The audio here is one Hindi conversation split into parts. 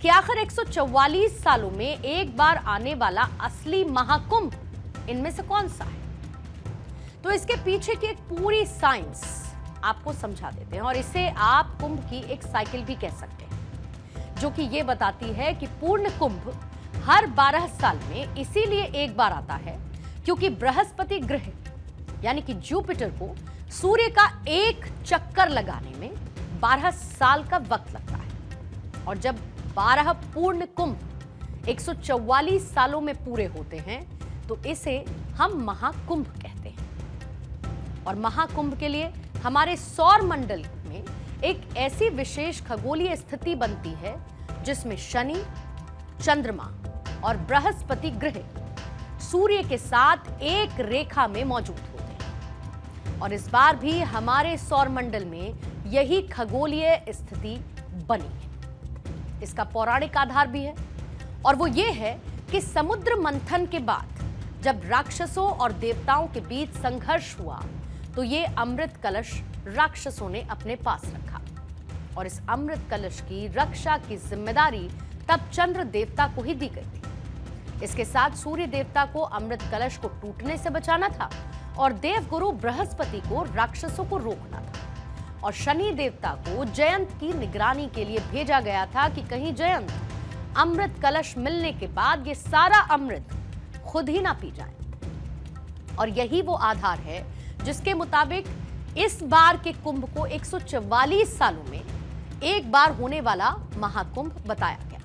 कि आखिर 144 सालों में एक बार आने वाला असली महाकुंभ इनमें से कौन सा है। तो इसके पीछे की एक पूरी साइंस आपको समझा देते हैं और इसे आप कुंभ की एक साइकिल भी कह सकते हैं, जो कि यह बताती है कि पूर्ण कुंभ हर 12 साल में इसीलिए एक बार आता है क्योंकि बृहस्पति ग्रह यानी कि जुपिटर को सूर्य का एक चक्कर लगाने में 12 साल का वक्त लगता है और जब 12 पूर्ण कुंभ 144 सालों में पूरे होते हैं तो इसे हम महाकुंभ कहते हैं। और महाकुंभ के लिए हमारे सौर मंडल में एक ऐसी विशेष खगोलीय स्थिति बनती है जिसमें शनि, चंद्रमा और बृहस्पति ग्रह सूर्य के साथ एक रेखा में मौजूद होते हैं और इस बार भी हमारे सौर मंडल में यही खगोलीय स्थिति बनी है। इसका पौराणिक आधार भी है और वो ये है कि समुद्र मंथन के बाद जब राक्षसों और देवताओं के बीच संघर्ष हुआ तो ये अमृत कलश राक्षसों ने अपने पास रखा और इस अमृत कलश की रक्षा की जिम्मेदारी तब चंद्र देवता को ही दी गई थी। इसके साथ सूर्य देवता को अमृत कलश को टूटने से बचाना था और देवगुरु बृहस्पति को राक्षसों को रोकना था और शनि देवता को जयंत की निगरानी के लिए भेजा गया था कि कहीं जयंत अमृत कलश मिलने के बाद ये सारा अमृत खुद ही ना पी जाए। और यही वो आधार है जिसके मुताबिक इस बार के कुंभ को 144 सालों में एक बार होने वाला महाकुंभ बताया गया।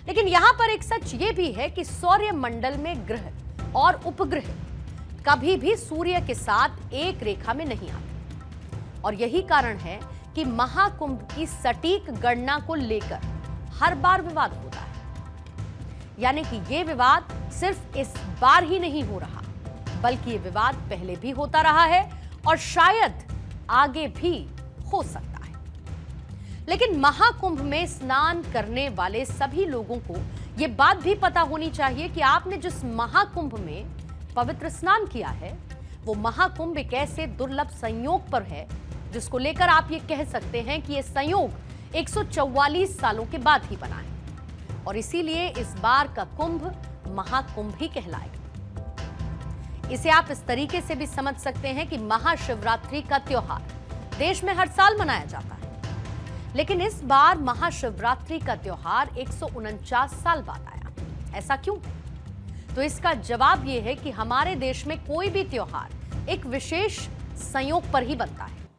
लेकिन यहां पर एक सच ये भी है कि सौर्य मंडल में ग्रह और उपग्रह कभी भी सूर्य के साथ एक रेखा में नहीं आते और यही कारण है कि महाकुंभ की सटीक गणना को लेकर हर बार विवाद होता है। यानी कि यह विवाद सिर्फ इस बार ही नहीं हो रहा बल्कि ये विवाद पहले भी होता रहा है और शायद आगे भी हो सकता है। लेकिन महाकुंभ में स्नान करने वाले सभी लोगों को यह बात भी पता होनी चाहिए कि आपने जिस महाकुंभ में पवित्र स्नान किया है वो महाकुंभ एक ऐसे दुर्लभ संयोग पर है जिसको लेकर आप ये कह सकते हैं कि यह संयोग 144 सालों के बाद ही बना है और इसीलिए इस बार का कुंभ महाकुंभ ही कहलाएगा। इसे आप इस तरीके से भी समझ सकते हैं कि महाशिवरात्रि का त्योहार देश में हर साल मनाया जाता है, लेकिन इस बार महाशिवरात्रि का त्योहार 149 साल बाद आया। ऐसा क्यों? तो इसका जवाब यह है कि हमारे देश में कोई भी त्योहार एक विशेष संयोग पर ही बनता है